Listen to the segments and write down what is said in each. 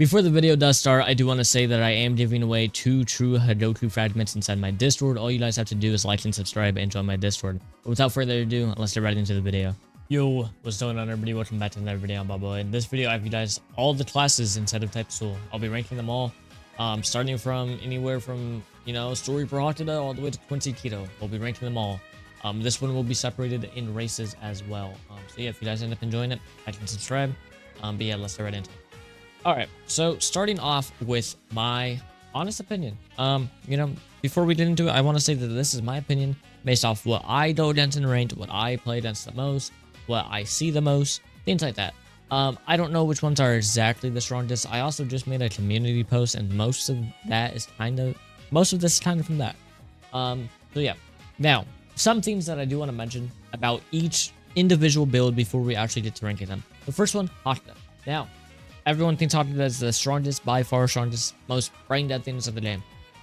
Before the video does start, I do want to say that I am giving away 2 true Hadoku fragments inside my Discord. All you guys have to do is like and subscribe and join my Discord. But without further ado, let's get right into the video. Yo, what's going on everybody? Welcome back to another video on Bubba. In this video, I have you guys all the classes inside of Type School. I'll be ranking them all, starting from anywhere from, Story per Hakuda all the way to Quincy Keto. We'll be ranking them all. This one will be separated in races as well. So yeah, if you guys end up enjoying it, like and subscribe. But yeah, let's get right into it. Alright, so starting off with my honest opinion. Before we get into it, I want to say that this is my opinion based off what I go against in ranked, what I play against the most, what I see the most, things like that. I don't know which ones are exactly the strongest. I also just made a community post, and most of this is kind of from that. So yeah. Now, some things that I do want to mention about each individual build before we actually get to ranking them. The first one, Hakuda. Now, everyone thinks Hakuda is the strongest, by far strongest, most brain-dead things of the game.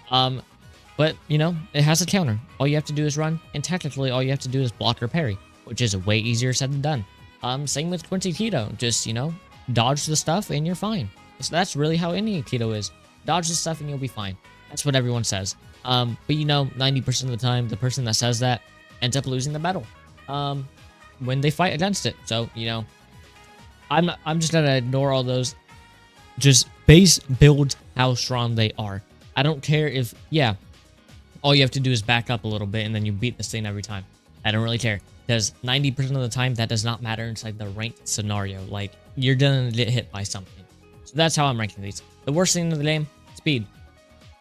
But, it has a counter. All you have to do is run, and technically all you have to do is block or parry, which is way easier said than done. Same with Quincy Keto. Just, dodge the stuff and you're fine. So that's really how any Keto is. Dodge the stuff and you'll be fine. That's what everyone says. But 90% of the time, the person that says that ends up losing the battle when they fight against it. So, I'm just gonna ignore all those. Just base build how strong they are. I don't care if, all you have to do is back up a little bit and then you beat this thing every time. I don't really care, because 90% of the time that does not matter inside the ranked scenario. Like, you're gonna get hit by something. So that's how I'm ranking these. The worst thing in the game, speed.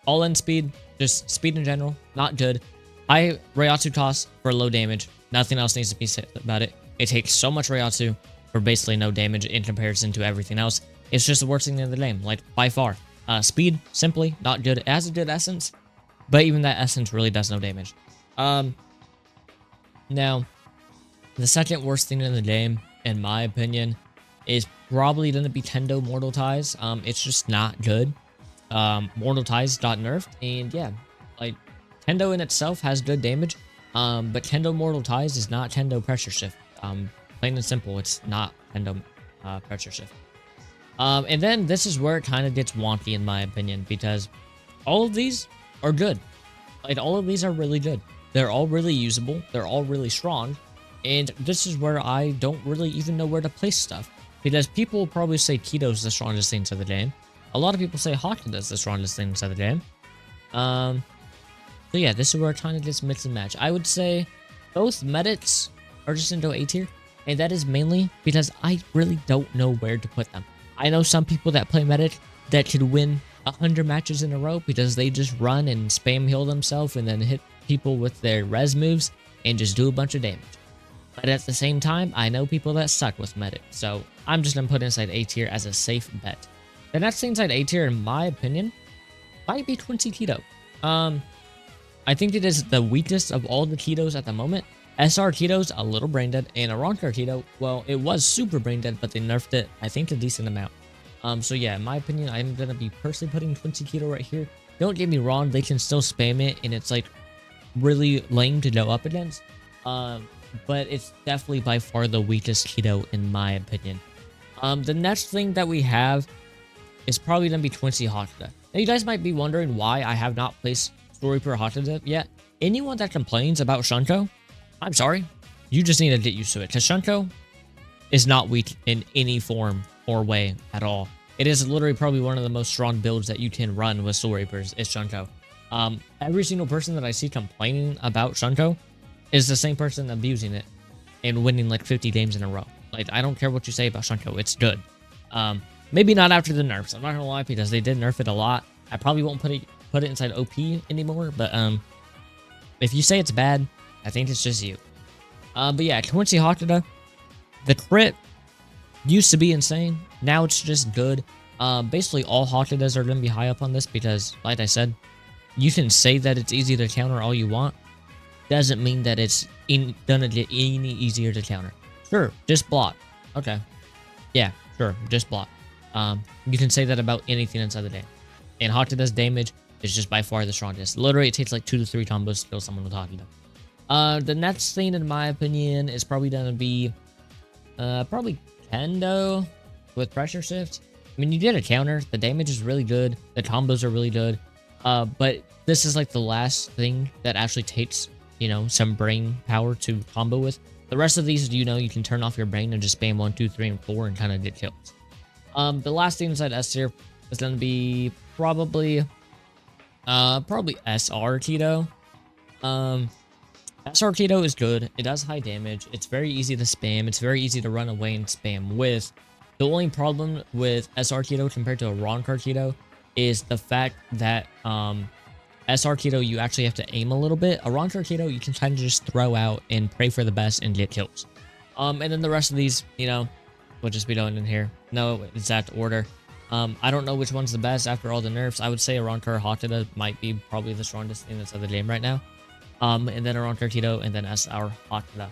All in speed, just speed in general, not good. High Reiatsu cost for low damage. Nothing else needs to be said about it. It takes so much Reiatsu for basically no damage in comparison to everything else. It's just the worst thing in the game, like, by far. Speed, simply not good. It has a good essence, but even that essence really does no damage. Now, the second worst thing in the game, in my opinion, is probably going to be Tendo Mortal Ties. It's just not good. Mortal Ties got nerfed, and yeah, like, Tendo in itself has good damage, but Tendo Mortal Ties is not Tendo Pressure Shift. Plain and simple, it's not Tendo Pressure Shift. And then this is where it kind of gets wonky in my opinion, because all of these are good. Like, all of these are really good. They're all really usable. They're all really strong. And this is where I don't really even know where to place stuff, because people will probably say Keto's the strongest thing to the game. A lot of people say Hakuda is the strongest thing to the game. So yeah, this is where it kind of gets mix and match. I would say both medics are just into A tier, and that is mainly because I really don't know where to put them. I know some people that play medic that could win 100 matches in a row because they just run and spam heal themselves and then hit people with their res moves and just do a bunch of damage. But at the same time, I know people that suck with medic, so I'm just gonna put inside A tier as a safe bet. The next thing inside A tier, in my opinion, might be Quincy Keto. I think it is the weakest of all the Ketos at the moment. SR Keto's a little brain dead, and Arankar Keto, well, it was super brain dead, but they nerfed it, I think, a decent amount. So yeah, in my opinion, I'm gonna be personally putting Quincy Keto right here. Don't get me wrong, they can still spam it, and it's like really lame to go up against. But it's definitely by far the weakest Keto in my opinion. The next thing that we have is probably gonna be Quincy Hakuda. Now you guys might be wondering why I have not placed Story per Hakuda yet. Anyone that complains about Shunko, I'm sorry, you just need to get used to it, because Shunko is not weak in any form or way at all. It is literally probably one of the most strong builds that you can run with Story Reapers is Shunko. Every single person that I see complaining about Shunko is the same person abusing it and winning like 50 games in a row. Like, I don't care what you say about Shunko, it's good. Maybe not after the nerfs, I'm not gonna lie, because they did nerf it a lot. I probably won't put it inside OP anymore, but if you say it's bad, I think it's just you. But yeah, Quincy Hakuda, the crit used to be insane. Now it's just good. Basically, all Hakudas are going to be high up on this because, like I said, you can say that it's easy to counter all you want. Doesn't mean that it's gonna get any easier to counter. Sure, just block. Okay. Yeah, sure, just block. You can say that about anything inside the game. And Hakuda's damage is just by far the strongest. Literally, it takes like 2 to 3 combos to kill someone with Hakuda. The next thing, in my opinion, is probably gonna be probably Tendo with Pressure Shift. I mean, you get a counter. The damage is really good. The combos are really good. But this is like the last thing that actually takes, you know, some brain power to combo with. The rest of these, you know, you can turn off your brain and just spam 1, 2, 3, and 4 and kind of get kills. The last thing inside S tier is going to be probably SR Keto. SR Keto is good. It does high damage. It's very easy to spam. It's very easy to run away and spam with. The only problem with SR Keto compared to a Roncar Keto is the fact that SR Keto, you actually have to aim a little bit. A Roncar Keto, you can kind of just throw out and pray for the best and get kills. And then the rest of these, you know, we'll just be going in here. No exact order. I don't know which one's the best after all the nerfs. I would say a Roncar Hakuda might be probably the strongest thing that's in the game right now. And then a Roncar Keto, and then SR Hakuda.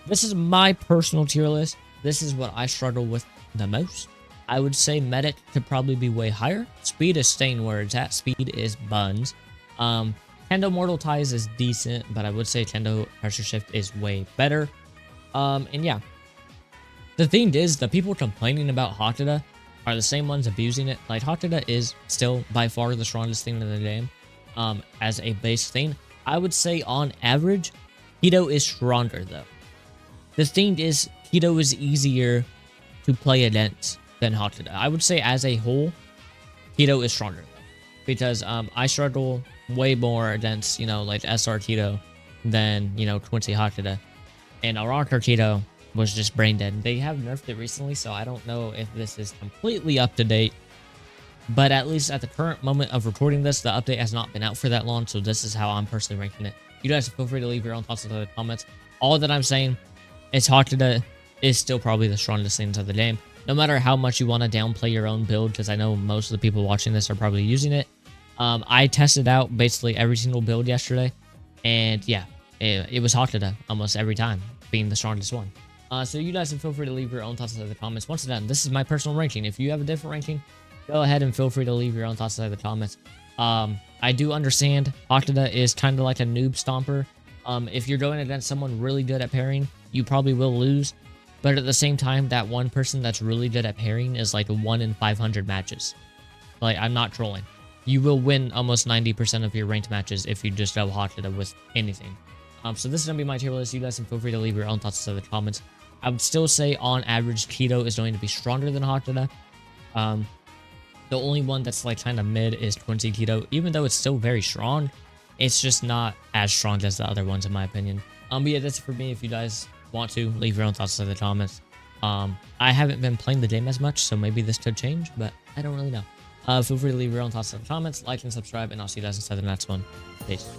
This is my personal tier list. This is what I struggle with the most. I would say Medic could probably be way higher. Speed is staying where it's at. Speed is buns. Tendo Mortal Ties is decent, but I would say Tendo Pressure Shift is way better. And yeah. The thing is, the people complaining about Hakuda are the same ones abusing it. Like, Hakuda is still by far the strongest thing in the game, as a base thing. I would say on average, Keto is stronger though. The thing is, Keto is easier to play against than Hakuda. I would say as a whole, Keto is stronger though. Because I struggle way more against, you know, like SR Keto than, you know, Quincy Hakuda. And Roncar Keto was just brain dead. They have nerfed it recently, so I don't know if this is completely up to date. But at least at the current moment of recording this, the update has not been out for that long, so this is how I'm personally ranking it. You guys feel free to leave your own thoughts in the comments. All that I'm saying is Hakuda is still probably the strongest thing of the game. No matter how much you want to downplay your own build, because I know most of the people watching this are probably using it. I tested out basically every single build yesterday, and yeah, it was Hakuda almost every time, being the strongest one. So you guys can feel free to leave your own thoughts in the comments. Once again, this is my personal ranking. If you have a different ranking, go ahead and feel free to leave your own thoughts in the comments. I do understand Hakuda is kind of like a noob stomper. If you're going against someone really good at pairing, you probably will lose. But at the same time, that one person that's really good at pairing is like 1 in 500 matches. Like, I'm not trolling. You will win almost 90% of your ranked matches if you just go Hakuda with anything. So this is going to be my tier list. You guys can feel free to leave your own thoughts in the comments. I would still say on average, Keto is going to be stronger than Hakuda. The only one that's like kind of mid is Quincy Keto. Even though it's still very strong, it's just not as strong as the other ones in my opinion. But yeah, that's it for me. If you guys want to, leave your own thoughts in the comments. I haven't been playing the game as much, so maybe this could change, but I don't really know. Feel free to leave your own thoughts in the comments, like and subscribe, and I'll see you guys inside the next one. Peace.